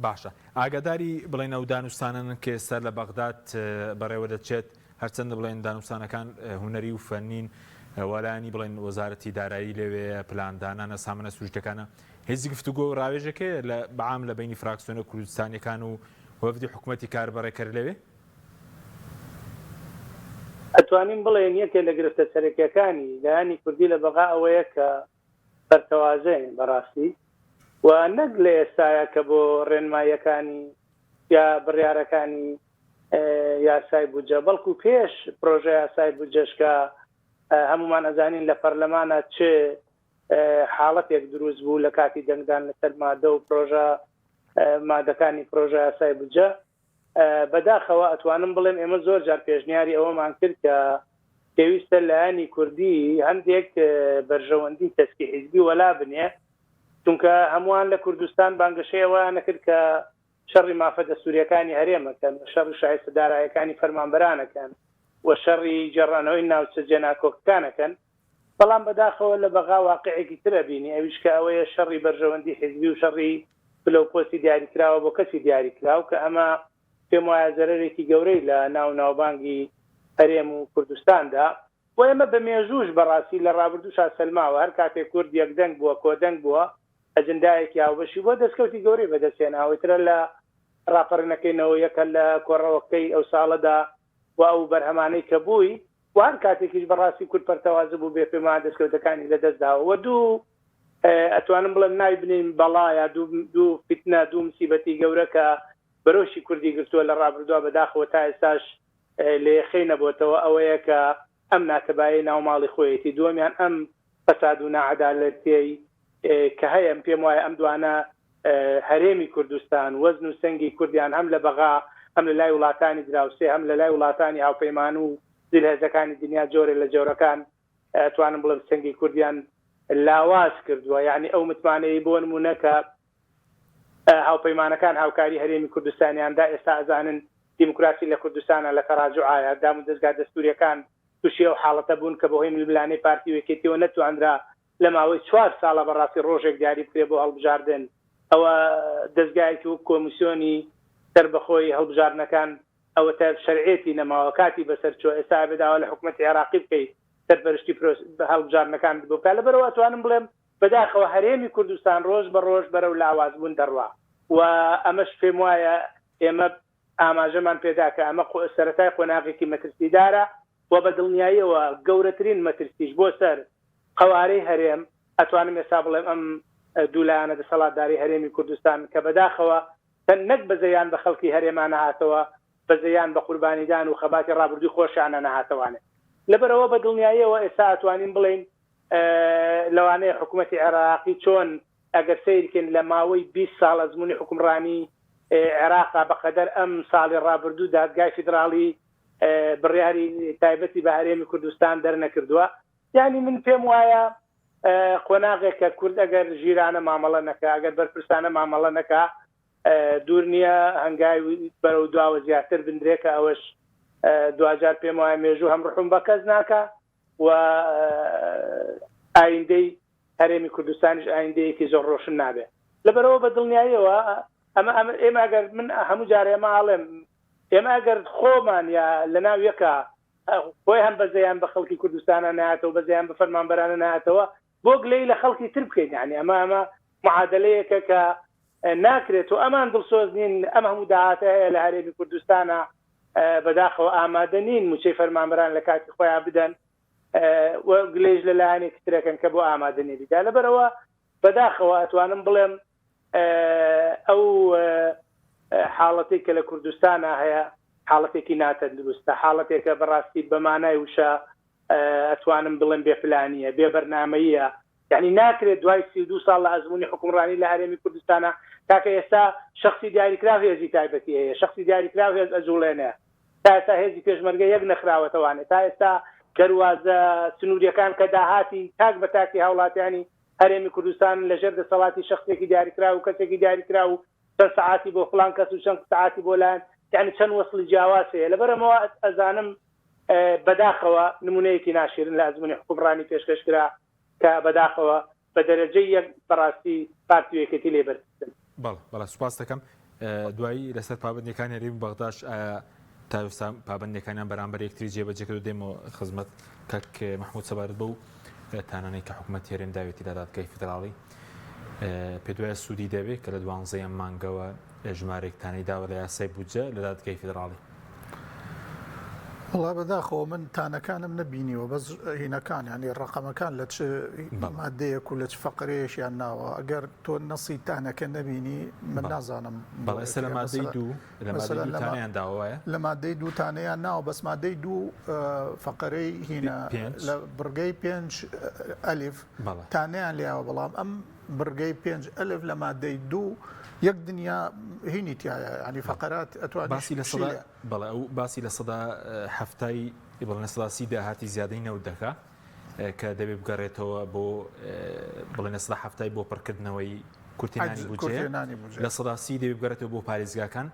باشە ئاگاداری بڵێن ئەو دانوستانن کە سەر لە بەغداد بەڕێوە دەچێت هەرچەندە بڵێن دانوستانەکان هوەری و فەنین وەلایانی بڵێن وەزارەتی دارایی لەوێ پلاندانانە سامانە سوژدەکانە هێزی گفتوگۆ ڕاوێژەکە لە بەعام لە بینی فراکسیۆنە کوردستانیەکان و وەفدی حکوومەتی کاربەڕێکەر لەوێ ئەتوانین بڵێن یەکێ لە گرفتە سەرەکیەکانی لایانی کوردی لە بەغا ئەوەیە کە بەرتەوازەین بەڕاستی و نەک لە ئێستایە کە بۆ ڕێنماییەکانی یا بڕیارەکانی یاسای بودجە بەڵکو پێش پرۆژە یاسای بودجەشکە هەمومان ئەزانین لە پەرلەمانە چێ حاڵەتێک دروست بوو لە کاتی دەنگدان لەسەر مادە و پرۆژە مادەکانی پرۆژە یاسای بودجە بەداخەوە ئەتوانم بڵێم ئێمە زۆر جار پێشنیاری ئەوەمان کرد کە پێویستە لایانی کوردی هەندێک بەرژەوەندی تەسکی حیزبی وەلا بنێ چونکە هەمووان لە کوردستان بانگەشەیەوە نەکرد کە شەڕی مافە دەستوریەکانی هەرێمەکەن شەڕی شایستە داراییەکانی فەرمانبەرانەکەن و شەڕی جێڕانەوەی ناوچە جێناکۆکەکانەکەن بەڵام بەداخەوە لە بەغا واقعێکی ترە بینی ئەویش کە ئەوەیە شەڕی بەرژەوەندی حیزبی و شەڕی پلەپۆستی دیاریکراوە بۆ کەسی دیاریکراو کە ئەمە پێم وایە زەرێکی گەورەی لە ناوبانگی هەرێم و کوردستاندا بۆ ئێمە بە مێژوش بەڕاستی لە ڕابردووشا سەلماوە هەر کاتێک کورد یەکدەنگ بووە کۆدەنگ بووە ئەجندایەکی هاوبەشی بۆ دەستکەوتی گەورەی بەدەستێناوەترە لە ڕاپەڕینەکەینەوە یەکە لە کۆڕەوەکەی ئەو ساڵەدا و ئەو بەرهەمانەی کە بووی و هەر کاتێکیش بەڕاستی کورد پەرتەوازە بوو بێ پێمان دەستکەوتەکانی لەدەستداوە و دوو ئەتوانم بڵێم ناوی بنین بەڵایە دوو فتنە دوو مسیبەتی گەورە کە بەرۆشی کوردی گرتووە لە ڕابردووە بەداخەوە تا ئێستاش لێ خەی نەبووتەوە ئەوەیە کە ئەم ناتەبایی ناوماڵی خۆیەتی دووەمیان ئەم فەساد و نەعەدالەتیەی کە هەیە پێم وایە ئەم دوانە هەرێمی کوردستان وەزن و سەنگی کوردیان هەم لە بەغا هەم لە لای وڵاتانی دراوسێ هەم لە لای وڵاتانی هاوپەیمان و زیرهێزەکانی دنیا جۆرە لە جۆرەکان توانم بڵێم سەنگی کوردیان لاواز کردووە یعنی ئەو متمانەی بۆ نمونە کە هاوپەیمانەکان هاوکاری هەرێمی کوردستانیاندا ئێستا ئەزانن دیموکراسی لە کوردستانە لە تەراجوعایە دام و دەستگا دەستوریەکان تووشی ئەو حاڵەتە بوون کە بۆ هۆی ململانەی پارتی وێکێتیەوە نەتوانرا لە ماوەی 4 ساڵە بەڕاستی ڕۆژێک دیاری بکرێ بۆ هەڵبژاردن ئەوە دەستگایەکی و کۆمیسیۆنی سەربەخۆی هەڵبژاردنەکان ئەوە تا شەرعێتی نەماوە کاتی بەسەر چۆ ئێستا بێداوە لە حکوومەتی عێراقی بکەیت سەرپەرشتی هەڵبژاردنەکان بکات لەبەرەوە ئەتوانم بڵێم بەداخەوە هەرێمی کوردستان ڕۆژ بە ڕۆژ بەرەو لاوازبوون دەڕوا و ئەمەش پێم وایە ئێمە ئاماژەمان پێدا کە ئەمە سەرەتای قۆناغێکی مەترسیدارە و بە دڵنیاییەوە گەورەترین مەترسیش بۆ سەر قەوارەی هەرێم ئەتوانم ێستا بڵێم ئەم دوولایانە دەسەڵاتداری هەرێمی کوردستان کە بەداخەوە نەک بەزەیان بە خەڵکی هەرێمان نەهاتەوە بەزەیان بە قوربانیدان و خەباتی ڕابردووی خۆشیانە نەهاتەوانێت لەبەرەوە بە دڵنیاییەوە ئێستا ئەتوانین بڵێن لەوانەیە حکوومەتی عێراقی چۆن ئەگەر سیرکن لە ماوەی 20 ساڵ ئەزمموی حکومڕانی عێراقا بەقەدەر ئەم ساڵی ڕابردوو دادگای فیدراڵی بڕیاری تایبەتی بە هەرێمی کوردستان دەرنەکردووە یعنی من پێم وایە قۆناغێکە کورد ئەگەر ژیرانە مامەڵە نەکە ئەگەر بەرپرسانە مامەڵە نەکە دوور نییە هەنگاوی بەرەو دواوە زیاتر بندرێکە ئەوەش دوجار پێم وایە مێژوو هەم ڕحوم بە کەس ناکە و ئایندەی هەرێمی کوردستانیش ئایندەیەکی زۆر ڕۆشن نابێت لەبەرەوە بە دڵنیاییەوە ئێمە ئەگەر من هەموو جارێ ماڵێم ئێمە ئەگەر خۆمان یا لە ناو یەکە خۆی هەم بەزەیان بە خەڵکی کوردستانە نهاتەوە بەزەیان بە فەرمانبەرانە نهاتەوە بۆ گلەی لە خەڵکی تر بکەین یعنی ئەمە معادلەیەکە کە ناکرێت و ئەمان دڵسۆز نین ئەم هەموو داهاتە هەیە لە هەرێمی کوردستانە بەداخەوە ئامادە نین موچەی فەرمانبەران لە کاتی خۆیان بدەن گلێژ لە لایەنێکی ترەکەن کە بۆ ئامادە نێریدا لەبەرەوە بەداخەوە ئەتوانم بڵێم ئەو حاڵەتێک کە لە کوردستانە هەیە حاڵەتێکی ناتەندروستە حاڵەتێکە بەڕاستی بەمانای وشە ئەتوانم بڵێم بێپلانیە بێ بەرنامەیە یعنی ناکرێت دوای 32 ساڵ لە ئەزمموی حکومڕانی لە هەرێمی کوردستانە تاکە ئێستا شخصی دیاریکرا هێزی تایبەتی هەیە شخصی دیاریکرا هێز ئەجوڵێنێ تا ئێستا هێزی پێشمەرگە یەک نەخراوەتەوانێت تا ئێستا کەروازە سنووریەکان کە داهاتی تاک بە تاکی هاوڵاتیانی هەرێمی کوردستان لەژێر دەسەڵاتی شخصێکی دیاریکرا و کەسێکی دیاریکرا و چەند سعاتی بۆ فڵان کەس و چەند سعاتی بۆ لایەن یعنی چەند وەسڵی جیاواز هەیە لەبەرەوە ئەزانم بەداخەوە نمونەیەکی ناشرین لە ئەزمموی حکومڕانی پێشکەشکرا کە بەداخەوە بە دەرەجەی یەک بەڕاستی پارتیەکەتی لێبەرن بەڵێ سوپاس دەکەم دوایی لەسەر پابندەکانی هەرێمی بەغداش تا ئێستا پابندەکانیان بەرامبەر یەکتری جێبەجێکرد و دێمەوە خزمەت کەک محمود سەبارەت بە و تانانەی کە حکوومەت هێرێم داوێتی لە دادگای فیدراڵی پێ دوایە سوودی دەبێت کە لە 12 مانگەوە ژمارێکتانەی داوە لە یاسای بودجە لە دادگای فیدراڵی وڵا بەداخەوە من تانەکانم نبینیوە بەس هینەکان ینی ڕقەمەکان لە چ مادەیەک و لە چ فەقرەیەشیان ناوە ئەگەر تۆ نەسی تانەکە نبینی من نازانم بەڵێ لە مادەی دوو لە مادەی دووتانیان داوایە لە مادەی دووتانەیان ناوە بەس مادەی دوو فەقرەی هینە لە بڕگەی 5 ئەلیف تانیان لیاوە بەڵام ئەم بڕگەی 5 ئەلف لە مادەی دوو یەک دنیا هینی تایە ینی فەقەرات ئەتوانێت باسی لە سەدا بەڵێ ئەو باسی لە سەدا هەفتای بڵێن سەدا داهاتی زیادەی نەوت دەکا کە دەبێت بگەڕێتەوە بۆ بڵێن سەدا هەفتای بۆ پڕکردنەوەی کورتێنانی بودجێ لە سەدا دەبێت بگەڕێتەوە بۆ پارێزگاکان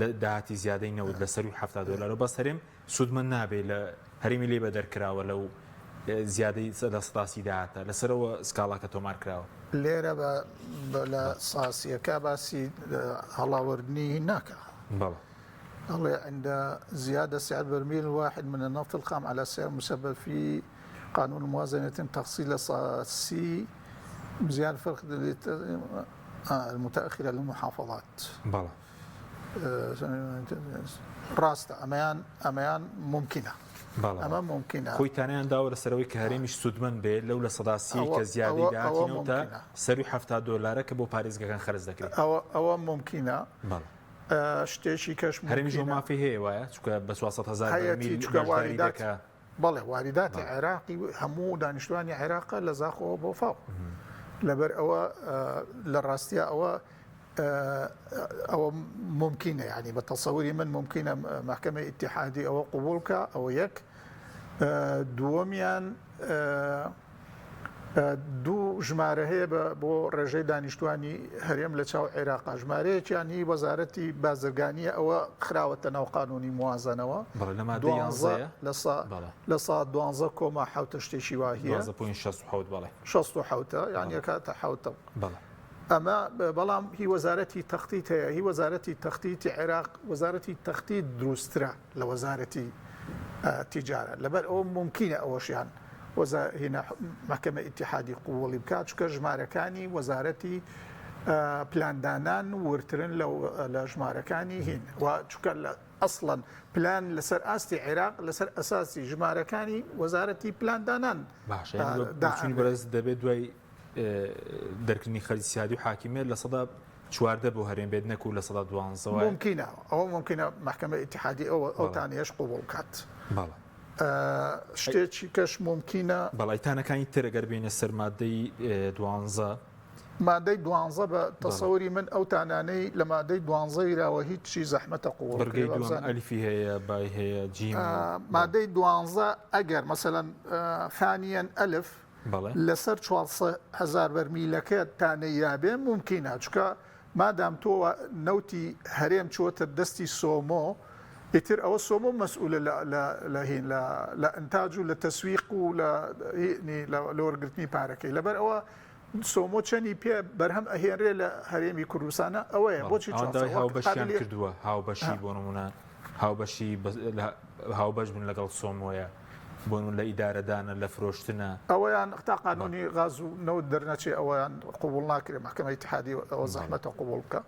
لە داهاتی زیادەی نەوت لە سەر $70 بەس هەرێم سوودمە نابێت لە هەرێمی لێ بە دەرکراوە لەو زیادەی لە سەدا داهاتە لەسەرەوە سکاڵاکە تۆمار کراوە لێرە لە ساسیەکە باسی هەڵاوردنی ناکە الله عند زيادة سعر برميل واحد من النفط الخام على سعر مسبب في قانون الموازنة تحصيل أساسي زيادة فرق المتأخرة للمحافظات بلى راست أمان ممكنة ئەمە ممکنە خۆیتانیان داوە لە سەرەوەی کە هەرێمیش سوودمەند بێت لەو لە سەداسی کە زیادی داهاتینەوە تا سەروی $70 کە بۆ پارێزگەکان خەرج دەکرێت ئەوە ممکنە شتێکی کەش هەرێمیش مافی هەیە وایە چکە بە 400,000 دەکە بەڵێ واریداتی عێراقی هەموو دانیشتوانی عێراق لە زاخەوە بۆ فاو لەبەر ئەوە لە ڕاستیە ئەوە ممکنە ینی بە تەسەوری من ممکنە محکمەی ئیتیحادی ئەوە قبولکە ئەوە یەک دووەمیان دوو ژمارە هەیە بۆ ڕێژەی دانیشتوانی هەرێم لە چاو عێراق ژمارەیەکیانی وەزارەتی بازرگانیە ئەوە خراوەتە ناو قانونی موازنەوە لە سا 12.7 شتێکی واهەیە 16 یعنی کاتە حوتە ئەمە بەڵام هی وەزارەتی تەختیت هەیە هی وەزارەتی تەختیتی عێراق وەزارەتی تەختیت دروسترە لە وەزارەتی تیجارە لەبەر ئەوە ممکنە ئەوەشیان هنا محکمە ئیتیحادی قووڵی بکات چکە ژمارەکانی وەزارەتی پلاندانان ورترن لە ژمارەکانی هین و چکە لە ئەسڵەن پلان لەسەر ئاستی عێراق لەسەر ئەساسی ژمارەکانی وەزارەتی پلاندانان بەرز دەبێت دوای دەرکردنی خەریکی سیادی و حاکمیت لە سەدا 14 بۆ هەرێم بێت نەکو لە سەدا 12 ممکنە ئەوە ممکنە محکمە ئیتیحادی ئەو تانیەش قوبوڵ بکات شتێکی کەش ممکنە بەڵایتانەکانی ترەگەر بینە سەر مادەی 12 مادەی 12 بە تەسەوری من ئەو تانانەی لە مادەی 12 راوە هیچی زەحمەتە قوڵ بەرگەی دووەم ئەلیفی هەیە بای هەیە جیم مادەی 12 ئەگەر مەسەلەن ثانیەن ئەلف لەسەر 400,000 بەرمیلەکە تانەیابێ ممکنە چکە مادام تۆ نەوتی هەرێم چۆتە دەستی سۆمۆ ئیتر ئەوە سۆمۆ مەسئولە لە ئەنتاج و لە تەسویق و لە وەرگرتنی پارەکەی لەبەر ئەوە سۆمۆ چەندی پێ بەرهەم ئەهێنرێ لە هەرێمی کوردستانە ئەوەیە بۆچی هاوبەشیان کردووە هاوبەشی بۆ نمونە هاوبەشی هاوبەش بوون لەگەڵ سۆمۆیە بۆن لە ئیدارەدانە لە فرۆشتنە ئەوەیان تا قانونی غاز و نەوت دەرنەچێ ئەویان قوبول ناکرێت محکمەی اتحادی ئەوە زەحمەتە قوبول بکە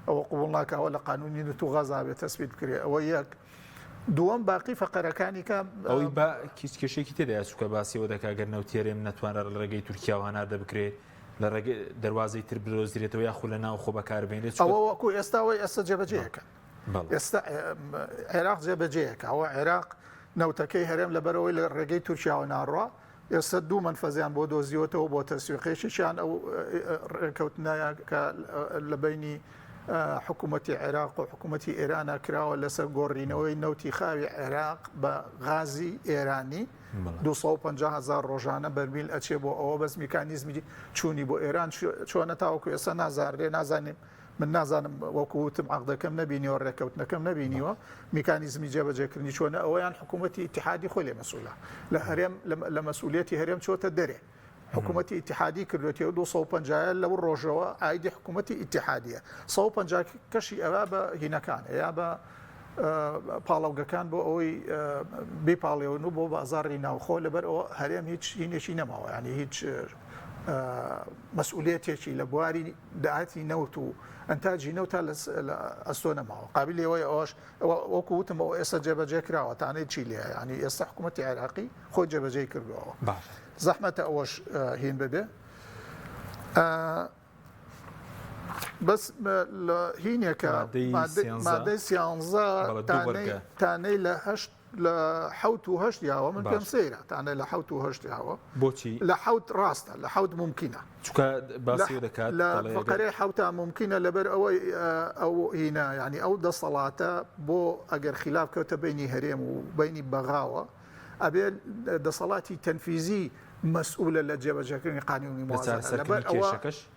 ئەوە قوبول ناکەوە لە قانونی نوت و غازا بێت تەسبیت بکرێت ئەوە یەک دووەم باقی فەقەرەکانی کە ئەوەی با کێشێکی تێدا سوکە باسیەوە دەکگەر نەوتێرێم نەتوانە لە ڕێگەی تورکیا و هەنار دەبکرێت لە دەواازەی تر برۆزیرێتەوە یا خو لە ناو خۆ بەکاربێنێت ئەوە وەکو ئێستاەوەی ئێستا جێبەجێەکە ئێستا عێراق جێبەجێیەکە ئەوە عێراق نەوتەکەی هەرێم لەبەرەوەی لە ڕێگەی تورکیاوە ناڕوا ئێستا دوو منفەزیان بۆ دۆزیوەتەوە بۆ تەسویقێکیشیان ئەو ڕێکەوتنایە کە لە بینی حکوومەتی عێراق و حکوومەتی ئێرانە کراوە لەسەر گۆڕینەوەی نەوتی خاوی عێراق بە غازی ئێرانی 250,000 ڕۆژانە بەرمیل ئەچێ بۆ ئەوە بەس میکانیزمی چوونی بۆ ئێران چۆنە تاوەکو ئێستا نازانرێ نازانیم من نازانم وەکووتم عقدەکەم نبینیوە ڕێکەوتنەکەم نبینیوە میکانیزمی جێبەجێکردنی چۆنە ئەویان حکوومەتی اتحادی خۆی لێ مەسوولە لە هەرێم لە مەسئولیەتی هەرێم چۆتە دەرێ حکوومەتی اتحادی کردوێتی و 250 لەو ڕۆژەوە ئایدی حکوومەتی اتحادیە 150 کەشی ئەوە بە هینەکان یا بە پاڵەوگەکان بۆ ئەوەی بێپاڵێون و بۆ بازاڕی ناوخۆ لەبەر ئەوە هەرێم هیچ هینێکی نەماوە ینی هیچ مەسئولیەتێکی لە بواری داهاتی نەوت و ئەنتاجی نەوتا لە ئەستۆ نەماوە قابلی ئەوەی ئەوش وەکو وتم ئەو ئێستا جێبەجێ کراوە تانەی چی لێ ینی ئێستا حکوومەتی عێراقی خۆی جێبەجێ کردوەوە زەحمەتە ئەوەش هین ببێ بەس لە هینێکە مادەی سیانزە تانەی لە حوت و هەشت یاوە من پێم سەیرە تانە لە حوت و هەشت یاوە بۆچی لە حوت ڕاستە لە حوت ممکنە چکە باسی دەکات لە فقەرەی حوتا ممکنە لەبەر ئەوەی ئەو هینە ینی ئەو دەسەڵاتە بۆ ئەگەر خلاف کەوتە بینی هەرێم و بینی بەغاوە ئەبێ دەسەڵاتی تەنفیزی مەسئولە لە جێبەجێکردنی قانونی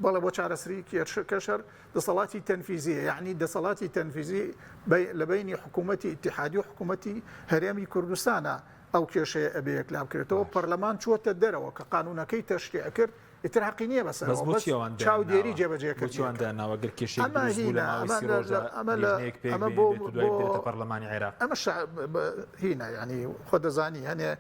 بەڵێ بۆ چارەسری کێشەر دەسەڵاتی تەنفیزیە یعنی دەسەڵاتی تەنفیزی لە بینی حکوومەتی اتحادی و حکوومەتی هەرێمی کوردستانە ئەو کێشەیە ئەبێ یەکلام کرێتەوە پەرلەمان چووەتە دەرەوە کە قانونەکەی تەشریع کرد ئیتر حەقی نییە بەسەر چاودێری جێبەجێکردواندا ناوەگەر کێشەی پەرلەمانی عێراق ئەمە هینە ینی خۆ دەزانی هەنێ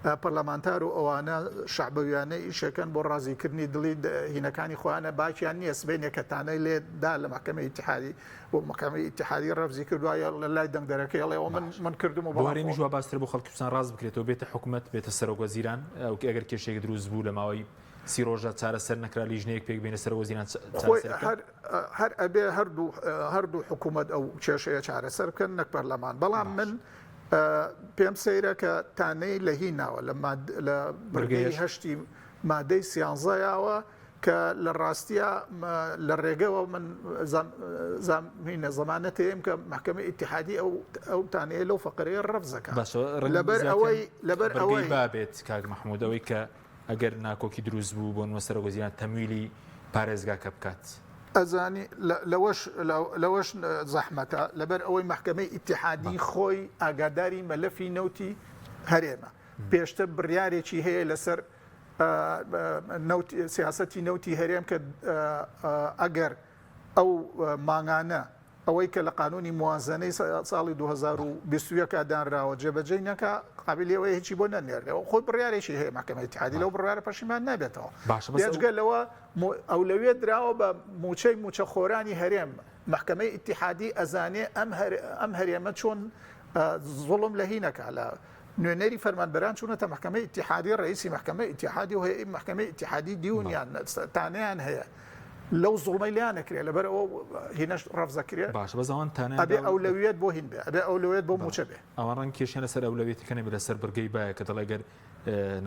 پەرلەمانتار و ئەوانە شعبەویانە ئیشەکەن بۆ ڕازیکردنی دڵی هینەکانی خۆیانە باکیان نییە سبینێکەتانەی لێدا لە محکمەی اتحادی بۆ محکمەی اتحادی ڕەفزی کردوایە لە لای دەنگدەرەکەی ئەڵێ من کردم و بەوارێ ژوا باستر بۆ خەڵکیستان ڕاز بکرێتەوە بێتە حکوومەت بێتە سەرۆکوەزیران ئەگەر کێشێک دروست بوو لەماوەی 30 ڕۆژە چارەسەر نەکرا لیژنەیەک پێک بینە سەرۆکوەزیران هەر ئەبێ هەردوو حکوومەت ئەو کێشەیە چارەسەر بکەن نەک پەرلەمان بەڵام من پێم سەیرە کە تانەی لە هیناوە لە بەرگەی هەشتی مادەی سیانزەیاوە کە لە ڕاستیە لە ڕێگەوە من هینە زەمانەتەیەم کە محکمە اتحادی ئەو تانەیە لەو فەقەرەیە ڕەفزەکە لەبەر ئەوەی بابێت کاک مەحموود ئەوەی کە ئەگەر ناکۆکی دروست بوو بۆ وەسەرۆکوەزیران تەمویلی پارێزگاکە بکات ئەزانی لەوەش زەحمەتە لەبەر ئەوەی محکمەی اتحادی خۆی ئاگاداری مەلەفی نەوتی هەرێمە پێشتر بڕیارێکی هەیە لەسەر سیاسەتی نەوتی هەرێم کە ئەگەر ئەو مانگانە ئەوەی کە لە قانونی موازنەی ساڵی 2021 دانراوە جێبەجێ نەکە قابلیەوەی هیچی بۆ نەنێرنەوە خۆی بڕیارێکی هەیە محکمەی اتحادی لەو بڕیارە پەشیمان نابێتەوە بێجگە لەوە ئەولەویەت دراوە بە موچە خۆرانی هەرێم محکمەی اتحادی ئەزانێ ئەم هەرێمە چۆن زوڵم لە هینەکە لە نوێنەری فەرمانبەران چوونەتە محکمەی اتحادی ڕئیسی محکمەی اتحادی و هەیە محکمەی اتحادی دیونیان تانیان هەیە لەو زوڵمەی لیان نەکرێت لەبەر ئەوە هینەش ڕەفزەکرێت باش بەزەوان تانە ئەبێ ئەولەویەت بۆ هین بێ ئەبێ ئەولەویەت بۆ موچە بێ ئەوان ڕەنگ کێشیان لەسەر ئەولەویەتەکەنە بێ لەسەر بەرگەی باە کە دەڵێگەر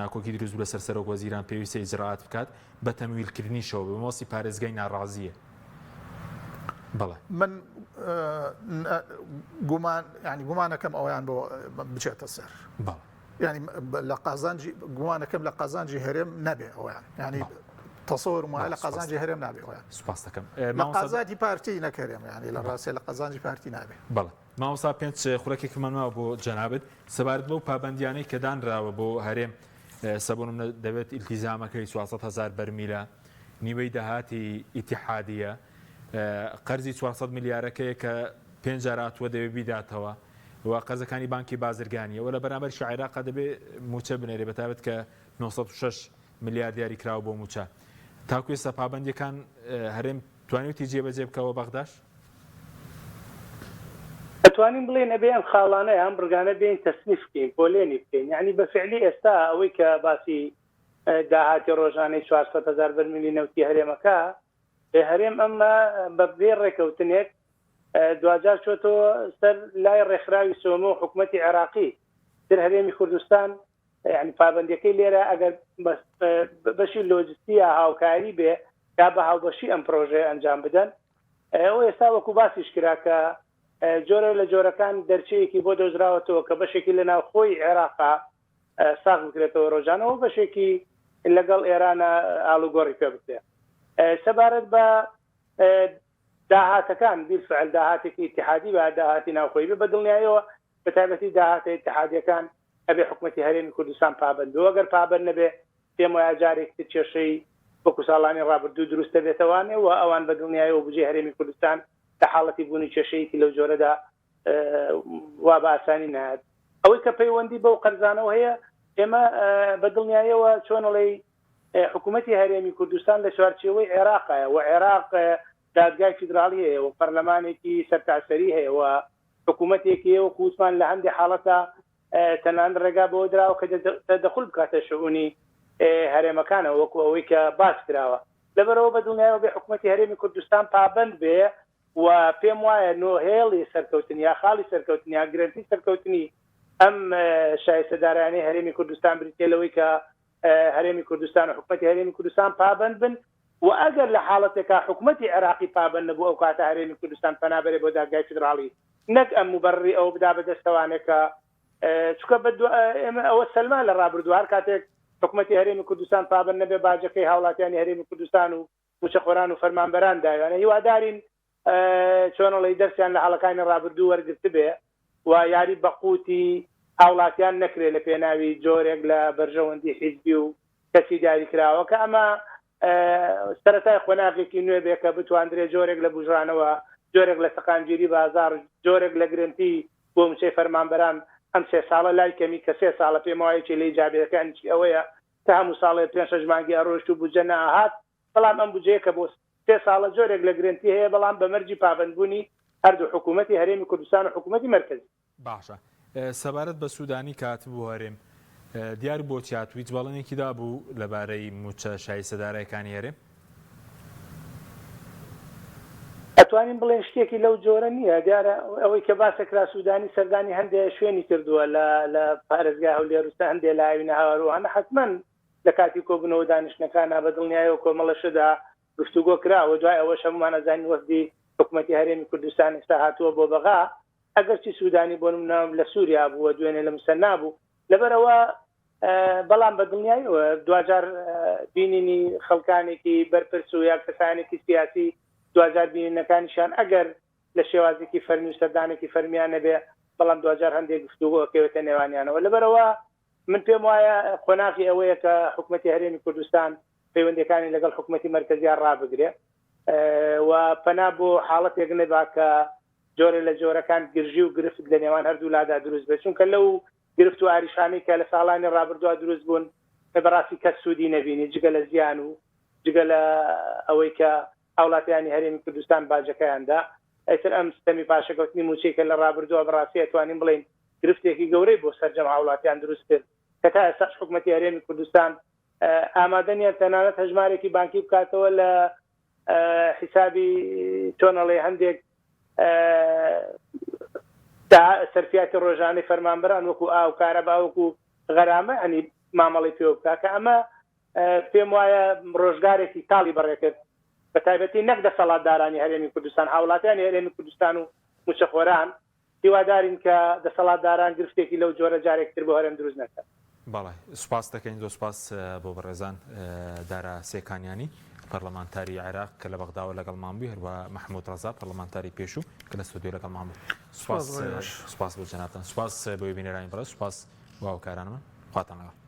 ناکۆکی دروست بوو لەسەر سەرۆکوەزیران پێویستە ئیجراعات بکات بە تەمویلکردنیشەوە بە مۆسی پارێزگای ناڕازیە بەڵێ من گومانەکەم ئەویان بۆ بچێتە سەر ینی لە قازانجی گومانەکەم لە قازانجی هەرێم نەبێ ئەویان ینی تصور ما لە قازانجی هەرێم نابێ ئەویان سوپاس دەکەم قازاتی پارتی نەکەرێم ینی لە ڕاستێ لە قازانجی پارتی نابێ بەڵێ ماوەسا پێنج خوڕێکێکمانماوە بۆ جەنابەت سەبارەت بەو پابەندیانەی کە دانراوە بۆ هەرێم سەبوونم دەبێت ئیلتیزامەکەی 400,000 بەرمیلە نیوەی داهاتی ئیتیحادیە قەرزی 400 میلیارەکەیە کە 5 جاراتوە دەوێت بیداتەوە و قەرزەکانی بانکی بازرگانیەوە لە بەرامبەر عێراق دەبێت موچە بنێرێ بەتابەت کە 906 میلیارد دیاری کراوە بۆ موچە تاکو ئێستا پابەندیەکان هەرێم توانیوتی جێبەجێ بکەوە بەغداش دەتوانین بڵێن ئەبێ ئەم خاڵانە ئەم بڕگانە بین تەسنیف بکەین پۆلێنی بکەین یعنی بەفعلی ئێستا ئەوەی کە باسی داهاتی ڕۆژانەی 400,000 بەرمیلی نەوتی هەرێمەکە هەرێم ئەمە بە بێ ڕێکەوتنێک دوجار چۆتەوە سەر لای ڕێکخراوی سۆمە و حکوومەتی عێراقی در هەرێمی کوردستان یعنی پابندەکەی لێرە ئەگەر بەشی لۆجستیە هاوکاری بێ یا بە هاوبەشی ئەم پرۆژێ ئەنجام بدەن ئەوە ئێستا وەکو باسیش کرا کە جۆرە لە جۆرەکان دەرچەیەکی بۆ دۆزراوەتەوە کە بەشێکی لە ناو خۆی عێراقا ساغ بکرێتەوە ڕۆژانەوە بەشێکی لەگەڵ ئێرانە ئاڵوگۆڕی پێ بکرێ سەبارەت بە داهاتەکان بیلفعل داهاتێکی ئیتیحادی بە داهاتی ناوخۆی بە دڵنیایەوە بە تایبەتی داهاتە ئیتیحادیەکان ئەبێ حکوومەتی هەرێمی کوردستان پابندەوە ئەگەر پابند نەبێ پێم وایە جارێک کێشەی وەکو ساڵانی ڕابردوو دروستە بێتەوانێ و ئەوان بە دڵنیایەوە بجێ هەرێمی کوردستان لە حاڵەتی بوونی کێشەیەکی لەو جۆرەدا وا بە ئاسانی نهات ئەوەی کە پەیوەندی بەو قەرزانەوە هەیە ئێمە بە دڵنیایەوە چۆنەڵێ حکوومەتی هەرێمی کوردستان لە چوارچێوەی عێراقایە و عێراق دادگای فیدراڵی هەیە و پەرلەمانێکی سەرتاسەری هەیە و حکوومەتێکی وەکو وتمان لە هەندێک حاڵەتە تەنان ڕێگا بۆ دراوە کە دەخول بکاتە شعونی هەرێمەکانەوە وەکو ئەوەی کە باس کراوە لەبەرەوە بە دڵنیایەوە بێ حکوومەتی هەرێمی کوردستان پابند بێ و پێم وایە نۆهێڵی سەرکەوتنی یا خاڵی سەرکەوتنی یا گرنتی سەرکەوتنی ئەم شایستەدارانەی هەرێمی کوردستان بریتێلەوەی کە هەرێمی کوردستان و حکوومەتی هەرێمی کوردستان پابند بن و ئەگەر لە حاڵەتێکا حکوومەتی عێراقی پابند نەبوو ئەو کاتە هەرێمی کوردستان پەنابەرێ بۆ دادگای فیدراڵی نەک ئەم مبەرری ئەو بدا بەدەستەوانێکە چکە ئێمە ئەوە سەلمان لە ڕابردوو هەر کاتێک حکوومەتی هەرێمی کوردستان پابند نەبێ باجەکەی هاوڵاتیانی هەرێمی کوردستان و موچەخۆران و فەرمانبەران داوانە هیوادارین چۆنەڵی دەرسیان لە حاڵەکانی ڕابردوو وەرگرت بێ و یاری بەقوتی هاوڵاتیان نەکرێت لە پێناوی جۆرێک لە بەرژەوەندی حیزبی و کەسی دیاری کراوە کە ئەمە سەرەتای خۆناغێکی نوێ بێ کە بتواندرێت جۆرێک لە بژرانەوە جۆرێک لە سەقامگیری بازار جۆرێک لە گرنتی بۆ موچەی فەرمانبەران ئەم 3 ساڵە لای کەمی کە 3 ساڵە پێماوەیەکی لە ئیجابیەکانی ئەوەیە تا هەموو ساڵێ 5 مانگی ئەڕۆشت و بودجە نەهات بەڵام ئەم بودجەیە کە بۆ 3 ساڵە جۆرێک لە گرنتی هەیە بەڵام بە مەرجی پابندبوونی هەردوو حکوومەتی هەرێمی کوردستان و حکوومەتی مرکزی باشە سەبارەت بە سوودانی کاتبوو هەرێم دیار بۆ چاتویت بەڵێنێکی دابوو لەبارەی موچە شایستەدارەکانی هەرێم ئەتوانین بڵێن شتێکی لەو جۆرە نییە دیارە ئەوەی کە باسەکرا سوودانی سەردانی هەندێک شوێنی کردووە لە پارێزگا هەولێرستان هەندێک لە ئاوی نەهاوەروانە حتمما لە کاتی کۆبوونەوە دانیشتەکانە بە دڵنیایەوە کۆمەڵەشەدا گفتوگۆ کراوە دوای ئەوە شەمومان ئەزانین وەفدی حکوومەتی هەرێمی کوردستان ئێستا هاتووە بۆ بەغا ئەگەرچی سوودانی بۆ نمونە لە سووریا بووە دوێنێ لە مسەنا بوو لەبەرەوە بەڵام بە دڵنیایەوە دوجار بینینی خەڵکانێکی بەرپرس و یا کەسانێکی سیاسی دوجار بینینەکانیشان ئەگەر لە شێوازێکی فەرمی و سەردانێکی فەرمیان نەبێ بەڵام دوجار هەندێک گفتوگۆکەوێتە نێوانیانەوە لەبەرەوە من پێم وایە خۆناغی ئەوەیە کە حکوومەتی هەرێمی کوردستان پەیوەندیەکانی لەگەڵ حکوومەتی مرکزیان ڕابگرێ و پەنا بۆ حاڵەتێک نەبا کە جۆرە لە جۆرەکان گرژی و گرفت لە نێوان هەردوو لادا دروست بێت چونکە لەو گرفت و ئاریشانەی کە لە ساڵانی ڕابردووە دروست بوون بەڕاستی کەس سوودی نەبینی جگە لە زیان و جگە لە ئەوەی کە هاوڵاتیانی هەرێمی کوردستان باجەکەیاندا ئەتر ئەم سیستەمی پاشەکەوتنی موچەی کە لە ڕابردووە بەڕاستی ئەتوانین بڵێن گرفتێکی گەورەی بۆ سەرجەم هاوڵاتیان دروست کرد کە تا ئێستاش حکوومەتی هەرێمی کوردستان ئامادە نیە تەنانەت هەژمارێکی بانکی بکاتەوە لە حیسابی چۆنەڵێ هەندێک سەرفیاتی ڕۆژانەی فەرمانبەران وەکو ئاو کارەبا وەکو غەرامە ئەنی مامەڵی پێ بکات کە ئەمە پێم وایە ڕۆژگارێکی تاڵی بەڕێکرد بە تایبەتی نەک دەسەڵاتدارانی هەرێمی کوردستان هاوڵاتیانی هەرێمی کوردستان و موچەخۆران هیوادارین کە دەسەڵاتداران گرفتێکی لەو جۆرە جارێکتر بۆ هەرێم دروست نەکات. بەڵێ سوپاس دەکەین زۆر سوپاس بۆ بەڕێزان دارا سێکانیانی پەرلەمانتاری عێراق کە لە بەغداوە لەگەڵمان بوو هەروە محمود ڕەزا پەرلەمانتاری پێشوو کە لە ستودیۆ لەگەڵمان بوو. سوپاس بۆ جەنابتان سوپاس بۆ بینەرانی بەڕێز سوپاس بۆ هاوکارانمان خواتان لەگەڵ.